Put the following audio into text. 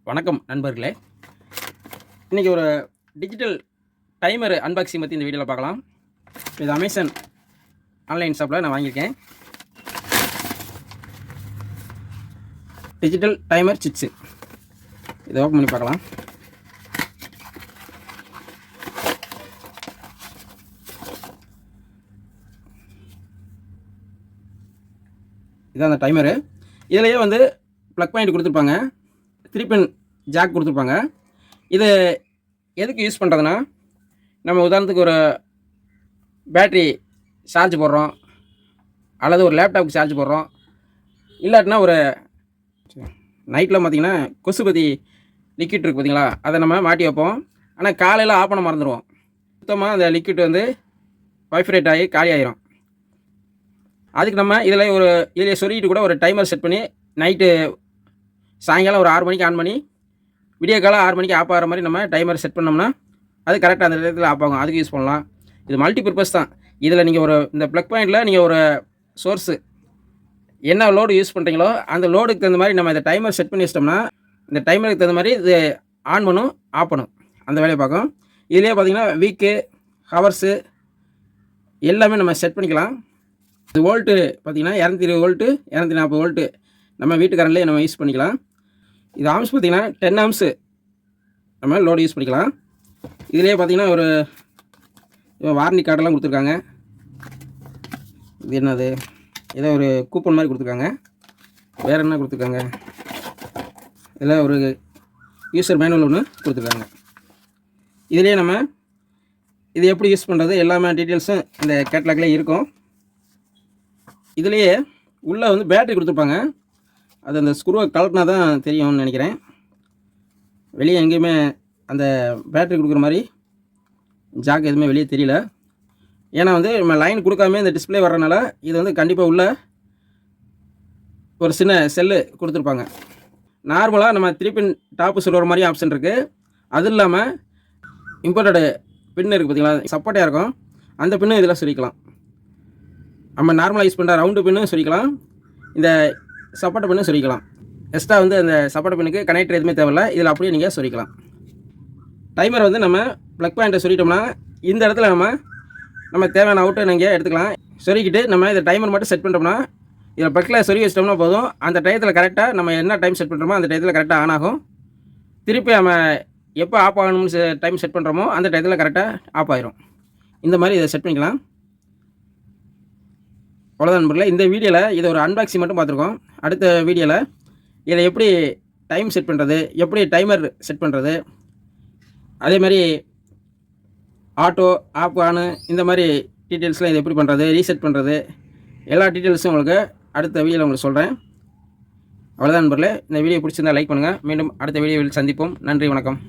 வணக்கம் நண்பர்களே. இன்றைக்கி ஒரு டிஜிட்டல் டைமர் அன்பாக்சிங் பற்றி இந்த வீடியோவில் பார்க்கலாம். இது அமேசான் ஆன்லைன் ஷாப்பில் நான் வாங்கியிருக்கேன். டிஜிட்டல் டைமர் சிட்ஸு இதை ஓப்பன் பண்ணி பார்க்கலாம். இதுதான் அந்த டைமரு. இதிலேயே வந்து ப்ளக் பாயிண்ட் கொடுத்துருப்பாங்க, 3 பின் ஜாக் கொடுத்துருப்பாங்க. இது எதுக்கு யூஸ் பண்ணுறதுன்னா, நம்ம உதாரணத்துக்கு ஒரு பேட்ரி சார்ஜ் போடுறோம், அல்லது ஒரு லேப்டாப்புக்கு சார்ஜ் போடுறோம், இல்லாட்டினா ஒரு நைட்டில் பார்த்திங்கன்னா கொசுபதி லிக்விட் இருக்குது பார்த்திங்களா, அதை நம்ம மாட்டி வைப்போம். ஆனால் காலையில் ஆஃப் பண்ண மறந்துடுவோம். சுத்தமாக அந்த லிக்விட் வந்து வைப்ரேட் ஆகி காலி ஆகிரும். அதுக்கு நம்ம இதில் சொருகிட்டு கூட ஒரு டைமர் செட் பண்ணி நைட்டு சாயங்காலம் ஒரு 6 மணிக்கு ஆன் பண்ணி விடிய காலம் 6 மணிக்கு ஆஃப் ஆகிற மாதிரி நம்ம டைமர் செட் பண்ணோம்னா அது கரெக்டாக அந்த இடத்துல ஆஃப் ஆகும். அதுக்கு யூஸ் பண்ணலாம். இது மல்டி பர்பஸ் தான். இதில் நீங்கள் இந்த ப்ளக் பாயிண்டில் நீங்கள் ஒரு சோர்ஸு என்ன லோடு யூஸ் பண்ணுறீங்களோ அந்த லோடுக்கு தகுந்த மாதிரி நம்ம இந்த டைமர் செட் பண்ணி வச்சிட்டோம்னா இந்த டைமருக்கு தகுந்த மாதிரி இது ஆன் பண்ணும், ஆஃப் பண்ணும், அந்த வேலையை பார்க்கும். இதுலேயே பார்த்திங்கன்னா வீக்கு, ஹவர்ஸு எல்லாமே நம்ம செட் பண்ணிக்கலாம். இது வோல்ட்டு பார்த்திங்கன்னா 220 வோல்ட்டு 240 வோல்ட்டு நம்ம வீட்டுக்காரன்லேயே நம்ம யூஸ் பண்ணிக்கலாம். இது ஆம்ஸ் பார்த்திங்கன்னா 10 ஆம்ஸு நம்ம லோடு யூஸ் பண்ணிக்கலாம். இதிலே பார்த்திங்கன்னா ஒரு வாரண்டி கார்டெல்லாம் கொடுத்துருக்காங்க. இது என்னது, ஏதோ ஒரு கூப்பன் மாதிரி கொடுத்துருக்காங்க. வேறு என்ன கொடுத்துருக்காங்க, இதில் ஒரு யூசர் மேனுவல் ஒன்று கொடுத்துருக்காங்க. இதிலே நம்ம இது எப்படி யூஸ் பண்ணுறது எல்லாமே டீட்டெயில்ஸும் இந்த கேட்லாக்லேயே இருக்கும். இதுலேயே உள்ளே வந்து பேட்ரி கொடுத்துருப்பாங்க. அது அந்த ஸ்க்ரூவை கலட்டினா தான் தெரியும்னு நினைக்கிறேன். வெளியே எங்கேயுமே அந்த பேட்ரி கொடுக்குற மாதிரி ஜாக் எதுவுமே வெளியே தெரியல. ஏன்னா வந்து நம்ம லைன் கொடுக்காம இந்த டிஸ்பிளே வர்றதுனால இது வந்து கண்டிப்பாக உள்ள ஒரு சின்ன செல்லு கொடுத்துருப்பாங்க. நார்மலாக நம்ம 3 பின் டாப்பு சொல்கிற மாதிரி ஆப்ஷன் இருக்குது. அது இல்லாமல் இம்போர்ட்டடு பின்னு இருக்குது பார்த்திங்களா, சப்போர்ட்டாக இருக்கும். அந்த பின்னு இதில் சொல்லிக்கலாம். நம்ம நார்மலாக யூஸ் பண்ணுற ரவுண்டு பின்னு சொல்லிக்கலாம், இந்த சப்போர்ட் பின்னு சொல்லிக்கலாம். எக்ஸ்ட்ரா வந்து அந்த சப்போர்ட் பின்னுக்கு கனெக்டர் எதுவுமே தேவையில்லை. இதில் அப்படியே நீங்கள் சொல்லிக்கலாம். டைமர் வந்து நம்ம ப்ளக் பாயிண்ட்டை சொல்லிட்டோம்னா இந்த இடத்துல நம்ம தேவையான அவுட்டை நீங்கள் எடுத்துக்கலாம். சொருகிட்டு நம்ம இந்த டைமர் மட்டும் செட் பண்ணுறோம்னா இதில் ப்ளக்கில் சொருகி வச்சிட்டோம்னா போதும். அந்த டயத்தில் கரெக்டாக நம்ம என்ன டைம் செட் பண்ணுறோமோ அந்த டயத்தில் கரெக்டாக ஆன் ஆகும். திருப்பி நம்ம எப்போ ஆஃப் ஆகணும்னு டைம் செட் பண்ணுறோமோ அந்த டயத்தில் கரெக்டாக ஆஃப் ஆயிரும். இந்த மாதிரி இதை செட் பண்ணிக்கலாம். அவ்வளோதான் நண்பர்களே. இந்த வீடியோவில் இதை ஒரு அன்பாக்சிங் மட்டும் பார்த்துருக்கோம். அடுத்த வீடியோவில் இதை எப்படி டைம் செட் பண்ணுறது, எப்படி டைமர் செட் பண்ணுறது, அதே மாதிரி ஆட்டோ ஆஃப் ஆனு இந்த மாதிரி டீட்டெயில்ஸ்லாம் இதை எப்படி பண்ணுறது, ரீசெட் பண்ணுறது, எல்லா டீட்டெயில்ஸும் உங்களுக்கு அடுத்த வீடியோவில் உங்களுக்கு சொல்கிறேன். அவ்வளோதான் நண்பர்களே. இந்த வீடியோ பிடிச்சிருந்தால் லைக் பண்ணுங்கள். மீண்டும் அடுத்த வீடியோவில் சந்திப்போம். நன்றி, வணக்கம்.